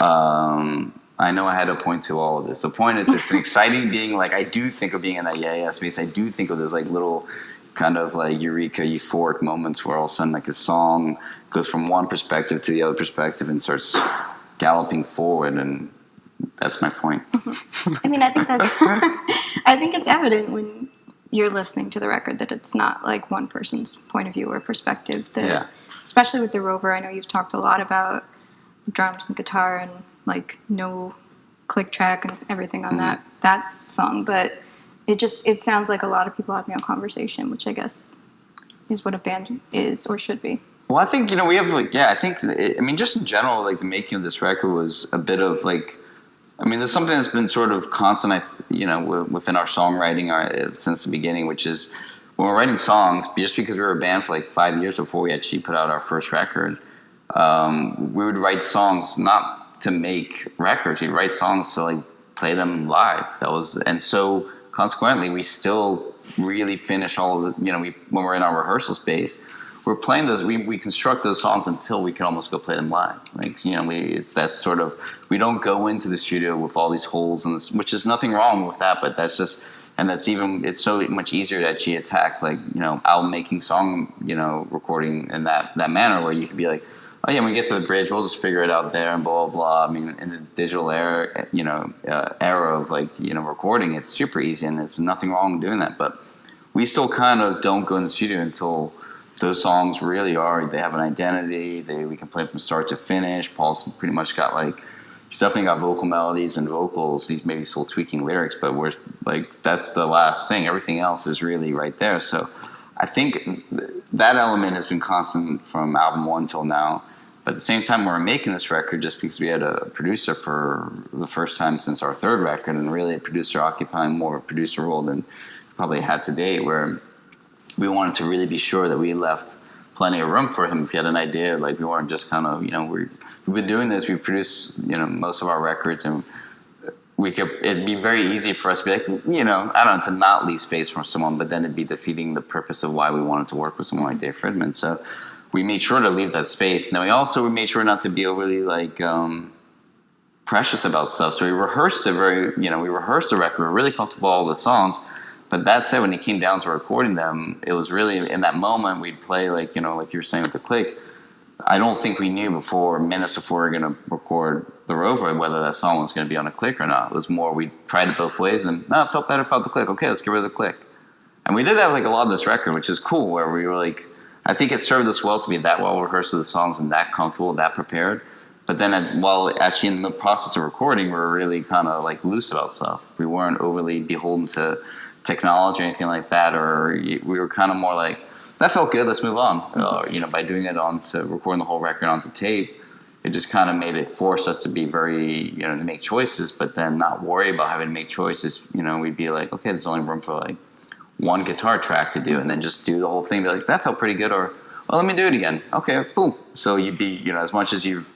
I know I had a point to all of this. The point is, it's an exciting being. Like, I do think of being in that yeah space. I do think of those like little kind of like eureka, euphoric moments where all of a sudden like a song goes from one perspective to the other perspective and starts galloping forward, and that's my point. I mean, I think that's I think it's evident when you're listening to the record that it's not like one person's point of view or perspective. That, especially with the Rover, I know you've talked a lot about the drums and guitar and like no click track and everything on that song, but it sounds like a lot of people having a conversation, which I guess is what a band is or should be. Well, I think, we have like, I think, just in general, like the making of this record was a bit of like, there's something that's been sort of constant, within our songwriting since the beginning, which is when we're writing songs, just because we were a band for like 5 years before we actually put out our first record, we would write songs not to make records. We'd write songs to like play them live. And so consequently, we still really finish all of the, when we're in our rehearsal space, we're playing those, we construct those songs until we can almost go play them live. Like, that's sort of, we don't go into the studio with all these holes, which is nothing wrong with that, but that's just, and that's even, it's so much easier to actually attack, like, album making, song, recording in that manner where you could be like, oh yeah, when we get to the bridge, we'll just figure it out there and blah, blah, blah. In the digital era, era of like, recording, it's super easy and it's nothing wrong with doing that. But we still kind of don't go in the studio until those songs really they have an identity. We can play from start to finish. Paul's pretty much got like, he's definitely got vocal melodies and vocals. He's maybe still tweaking lyrics, but we're like, that's the last thing. Everything else is really right there. So I think that element has been constant from album one till now. But at the same time, we're making this record just because we had a producer for the first time since our third record, and really a producer occupying more of a producer role than probably had to date, where we wanted to really be sure that we left plenty of room for him if he had an idea. Like, we weren't just kind of, we've been doing this, we've produced, most of our records, and it'd be very easy for us to be like, I don't know, to not leave space for someone, but then it'd be defeating the purpose of why we wanted to work with someone like Dave Fridman. So we made sure to leave that space. And then we made sure not to be overly like precious about stuff. So we rehearsed we rehearsed the record. We were really comfortable with all the songs. But that said, when it came down to recording them, it was really in that moment we'd play like, like you were saying with the click. I don't think we knew minutes before we were going to record the Rover, whether that song was going to be on a click or not. It was more, we tried it both ways, and it felt better without the click. Okay, let's get rid of the click. And we did that like a lot of this record, which is cool, where we were like, I think it served us well to be that well rehearsed with the songs and that comfortable, that prepared. But then while actually in the process of recording, we were really kind of like loose about stuff. We weren't overly beholden to technology or anything like that, or we were kind of more like, that felt good, let's move on. By doing it recording the whole record onto tape, it just kind of forced us to be very, to make choices, but then not worry about having to make choices. We'd be like, okay, there's only room for like one guitar track to do, and then just do the whole thing. Be like, that felt pretty good, or, well, let me do it again. Okay, boom. So you'd be, as much as you've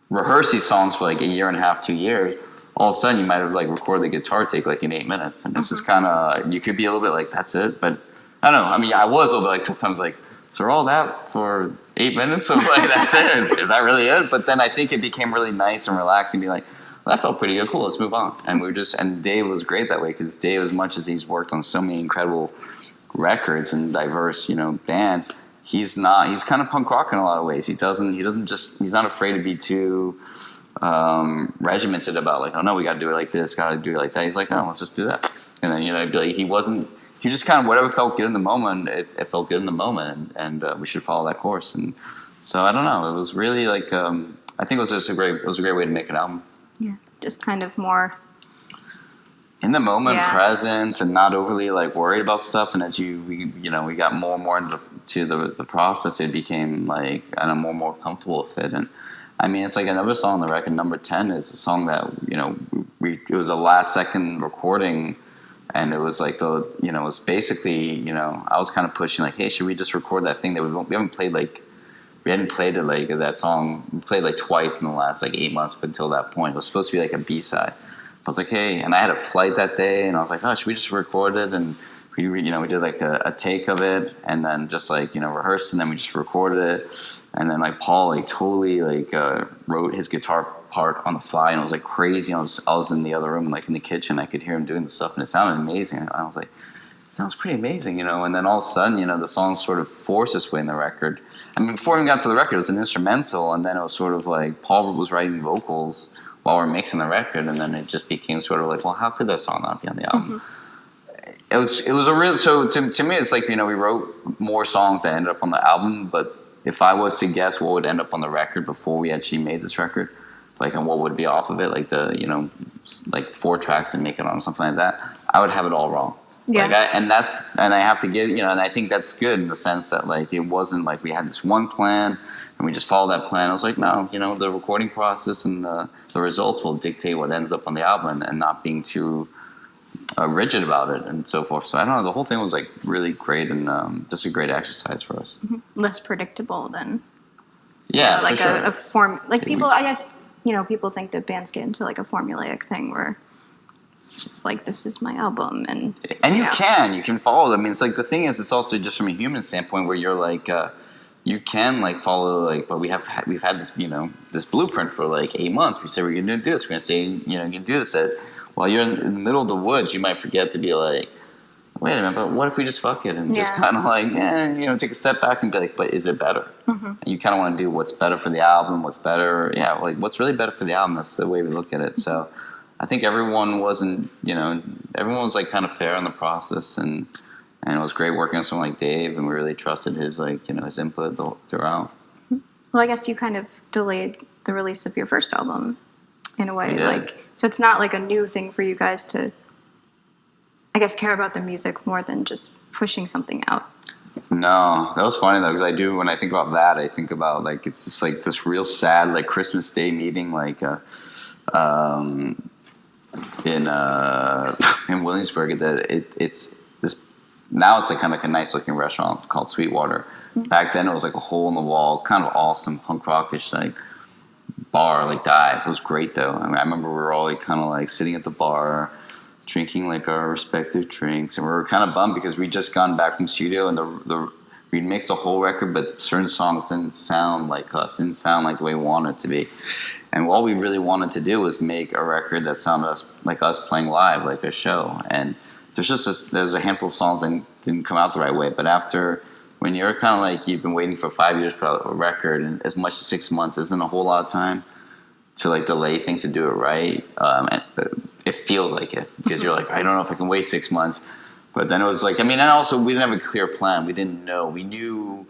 rehearsed these songs for like a year and a half, 2 years, all of a sudden you might have like recorded the guitar take like in 8 minutes. And this is kind of, you could be a little bit like, that's it. But I don't know. I was a little bit like, sometimes like, so all that for 8 minutes? So like, that's it. Is that really it? But then I think it became really nice and relaxing, be like, well, that felt pretty good. Cool, let's move on. And and Dave was great that way, because Dave, as much as he's worked on so many incredible records and diverse, bands, he's kind of punk rock in a lot of ways. He's not afraid to be too regimented about like, oh no, we got to do it like this, got to do it like that. He's like, no, let's just do that. And then, it'd be like, he just kind of, whatever felt good in the moment, it felt good in the moment, and we should follow that course. And so I don't know, it was really like, I think it was just a great way to make an album. Yeah, just kind of more in the moment, present, and not overly like worried about stuff. And as we got more and more into the process, it became like, and I'm more comfortable with it. And it's like another song on the record, number 10, is a song that it was a last second recording, and it was like it was basically I was kind of pushing like, hey, should we just record that thing that we haven't played like. We hadn't played it like that song. We played like twice in the last like 8 months, but until that point, it was supposed to be like a B-side. I was like, hey, and I had a flight that day, and I was like, oh, should we just record it? And we did like a take of it, and then just like rehearsed, and then we just recorded it. And then like Paul like totally like wrote his guitar part on the fly, and it was like crazy. I was in the other room, like in the kitchen. I could hear him doing the stuff, and it sounded amazing. I was like, it sounds pretty amazing, you know. And then all of a sudden, you know, the song sort of forced its way in the record. I mean, before we got to the record, it was an instrumental, and then it was sort of like Paul was writing vocals while we're mixing the record, and then it just became sort of like, well, how could that song not be on the album? It was a real, so to me, it's like, you know, we wrote more songs that ended up on the album, but if I was to guess what would end up on the record before we actually made this record, like, and what would be off of it, like the, you know, like 4 tracks and make it on something like that, I would have it all wrong. Yeah. Like and I have to get, you know, and I think that's good in the sense that like it wasn't like we had this one plan and we just followed that plan. I was like, no, you know, the recording process and the results will dictate what ends up on the album, and not being too rigid about it and so forth. So I don't know, the whole thing was like really great, and just a great exercise for us. Less predictable than like for sure. a form. Like people, I guess, you know, people think that bands get into like a formulaic thing where it's just like, this is my album, and you can follow. I mean, it's like the thing is, it's also just from a human standpoint where you're like, you can like follow like, but we've had this, you know, this blueprint for like 8 months. We say we're gonna do this. We're gonna say, you know, you're gonna do this. While you're in the middle of the woods, you might forget to be like, wait a minute, but what if we just fuck it and just kind of like, you know, take a step back and be like, but is it better? And you kind of want to do what's better for the album, what's better, like what's really better for the album. That's the way we look at it. So I think everyone was like kind of fair in the process, and it was great working with someone like Dave, and we really trusted his like, you know, his input throughout. Well, I guess you kind of delayed the release of your first album in a way, like, so it's not like a new thing for you guys to, I guess, care about the music more than just pushing something out. No, that was funny though, because when I think about that, I think about like, it's just like this real sad like Christmas Day meeting, like in Williamsburg. That it's this, now it's like kind of like a nice looking restaurant called Sweetwater. Back then it was like a hole in the wall, kind of awesome punk rockish like bar, like dive. It was great though. I mean, I remember we were all like kind of like sitting at the bar, drinking like our respective drinks, and we were kind of bummed because we'd just gone back from studio, and we'd mixed the whole record, but certain songs didn't sound like us, didn't sound like the way we wanted it to be. And all we really wanted to do was make a record that sounded like us playing live, like a show. And there's a handful of songs that didn't come out the right way. But after, when you're kind of like, you've been waiting for 5 years for a record, and as much as 6 months isn't a whole lot of time to like delay things to do it right. And it feels like it, because you're like, I don't know if I can wait 6 months. But then it was like, I mean, and also we didn't have a clear plan. We didn't know. We knew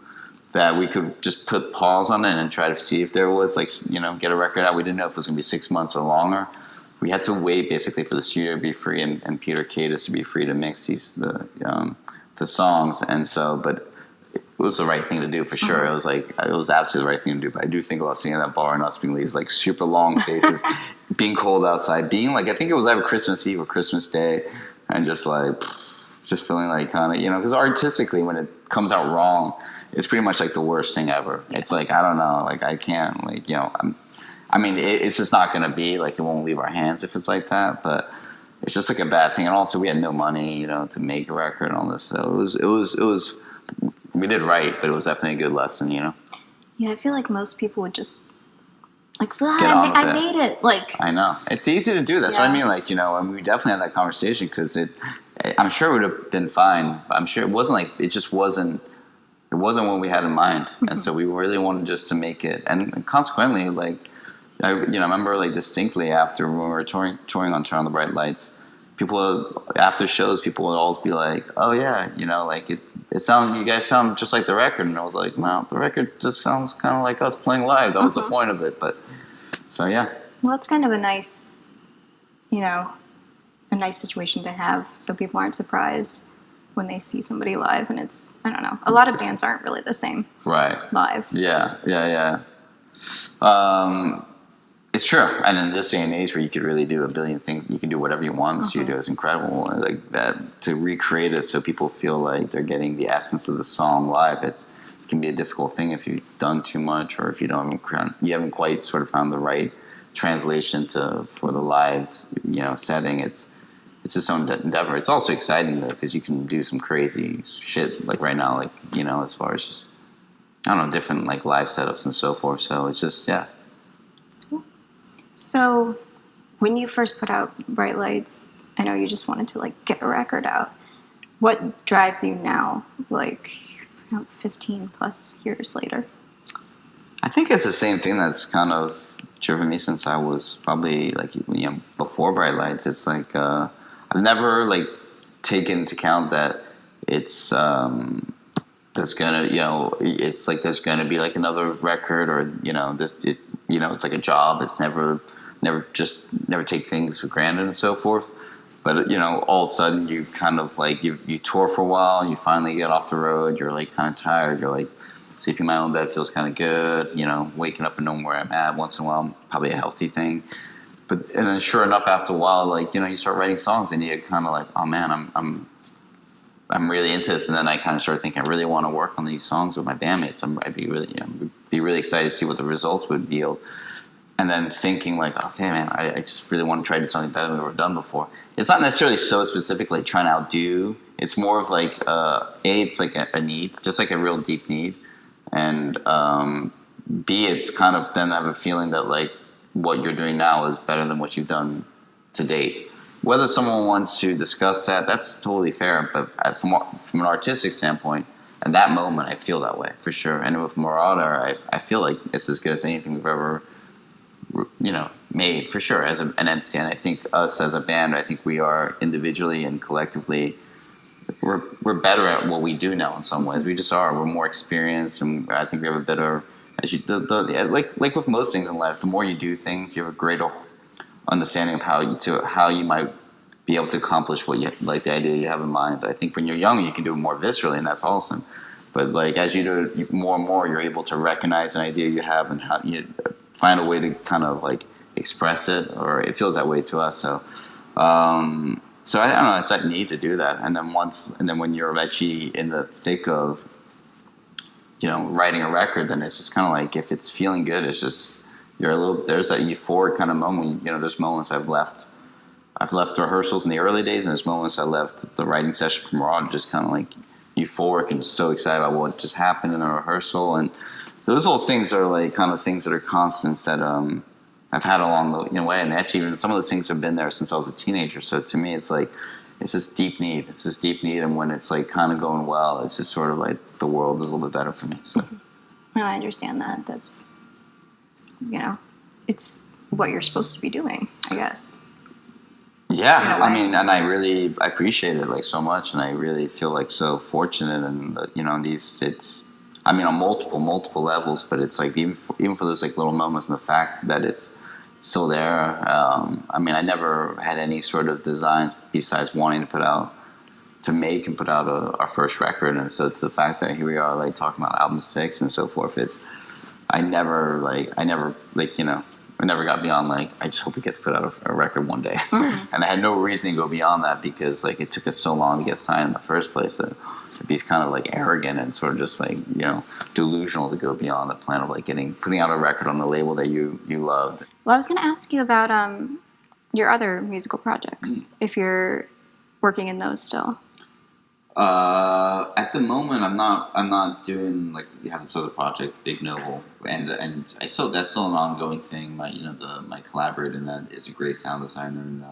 that we could just put pause on it and try to see if there was like, you know, get a record out. We didn't know if it was going to be 6 months or longer. We had to wait basically for the studio to be free and Peter Cadis to be free to mix the songs. And so, but it was the right thing to do for sure. It was like, it was absolutely the right thing to do. But I do think about sitting in that bar and us being these like super long faces, being cold outside, being like, I think it was either Christmas Eve or Christmas Day, and just like, just feeling like kind of, you know, because artistically when it comes out wrong, it's pretty much like the worst thing ever. It's like, I don't know, like I can't, like, you know, it's just not going to be like, it won't leave our hands if it's like that, but it's just like a bad thing. And also we had no money, you know, to make a record and all this. So it was, we did right, but it was definitely a good lesson, you know? Yeah, I feel like most people would just like, I made it. Like, I know. It's easy to do. That's what I mean. Like, you know, and we definitely had that conversation because I'm sure it would have been fine. But I'm sure it wasn't like, it wasn't what we had in mind. And so we really wanted just to make it. And consequently, like, I remember like distinctly after when we were touring on Turn on the Bright Lights, people after shows, people would always be like, oh yeah, you know, like you guys sound just like the record. And I was like, well, the record just sounds kind of like us playing live. That was the point of it. But so, yeah. Well, it's kind of a nice, you know, a nice situation to have, so people aren't surprised when they see somebody live. And it's, I don't know, a lot of bands aren't really the same. Right. Live. Yeah. It's true. And in this day and age where you could really do a billion things, you can do whatever you want in the studio, is incredible. Like that, to recreate it so people feel like they're getting the essence of the song live, it can be a difficult thing if you've done too much, or if you haven't quite sort of found the right translation for the live, you know, setting. It's its own endeavor. It's also exciting though, because you can do some crazy shit like right now, like, you know, as far as just I don't know, different like live setups and so forth. So it's just, yeah. So when you first put out Bright Lights, I know you just wanted to like get a record out. What drives you now, like 15 plus years later? I think it's the same thing that's kind of driven me since I was probably like, before Bright Lights. It's like I've never like taken into account that it's there's gonna, it's like there's gonna be like another record, or it's like a job. It's never take things for granted and so forth. But all of a sudden you kind of like you tour for a while, you finally get off the road, you're like kind of tired, you're like sleeping in my own bed feels kind of good, waking up and knowing where I'm at once in a while, probably a healthy thing. And then sure enough, after a while, like you start writing songs and you kind of like, oh man, I'm really into this. And then I kind of started thinking I really want to work on these songs with my bandmates. I'd be really excited to see what the results would yield. And then thinking like, okay, man, I just really want to try to do something better than we've ever done before. It's not necessarily so specific, like trying to outdo. It's more of like, it's like a need, just like a real deep need. And B, it's kind of then I have a feeling that like what you're doing now is better than what you've done to date. Whether someone wants to discuss that, that's totally fair. But from an artistic standpoint, at that moment, I feel that way for sure. And with Marauder, I feel like it's as good as anything we've ever made for sure as an entity. And I think us as a band, I think we are individually and collectively, we're better at what we do now in some ways. We just are. We're more experienced, and I think we have a better, like with most things in life, the more you do things, you have a greater understanding of how you might be able to accomplish what you like, the idea you have in mind. But I think when you're young, you can do it more viscerally, and that's awesome. But like as you do it more and more, you're able to recognize an idea you have and how you find a way to kind of like express it, or it feels that way to us. So I don't know, it's that need to do that. And then when you're actually in the thick of writing a record, then it's just kind of like, if it's feeling good, it's just there's that euphoric kind of moment. There's moments I've left rehearsals in the early days, and there's moments I left the writing session from Raw just kind of like euphoric and just so excited about what just happened in a rehearsal. And those little things are like kind of things that are constants that I've had along the way. And actually, even some of those things have been there since I was a teenager. So to me, it's like it's this deep need. And when it's like kind of going well, it's just sort of like the world is a little bit better for me. So No, I understand that. That's it's what you're supposed to be doing, I guess. Yeah, I mean, and I appreciate it like so much, and I really feel like so fortunate, and on multiple levels. But it's like even for those like little moments, and the fact that it's still there. I never had any sort of designs besides wanting to make and put out our first record, and so to the fact that here we are like talking about album 6 and so forth, I never got beyond like, I just hope we get to put out a record one day. Mm-hmm. And I had no reason to go beyond that, because like it took us so long to get signed in the first place to be kind of like arrogant and sort of just like, delusional to go beyond the plan of like putting out a record on the label that you loved. Well, I was going to ask you about your other musical projects, if you're working in those still. At the moment, I'm not doing like, we have this other project, Big Noble, and that's still an ongoing thing. My collaborator in that is a great sound designer and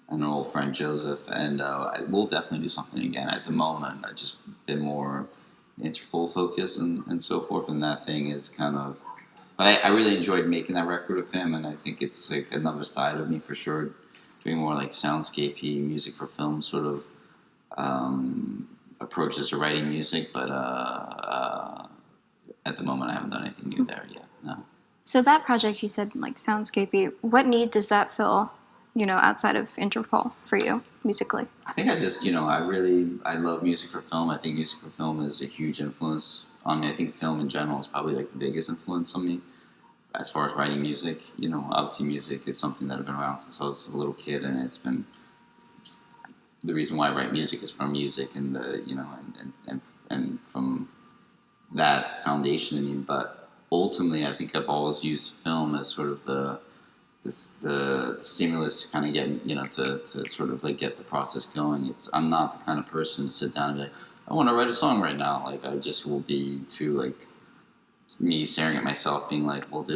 an old friend, Joseph, and we'll definitely do something again. At the moment, I just been more Interpol focused and so forth, and that thing is kind of. But I really enjoyed making that record with him, and I think it's like another side of me for sure, doing more like soundscapey music for film sort of. Approaches to writing music, but at the moment I haven't done anything new there yet. No. So that project, you said like soundscapey. What need does that fill? Outside of Interpol for you musically? I think I love music for film. I think music for film is a huge influence on me. I think film in general is probably like the biggest influence on me as far as writing music. Obviously music is something that I've been around since I was a little kid, and it's been. The reason why I write music is from music and and from that foundation in me. But ultimately, I think I've always used film as sort of the stimulus to kind of get to sort of like get the process going. I'm not the kind of person to sit down and be like, I want to write a song right now. Like I just will be too like me staring at myself being like, well, do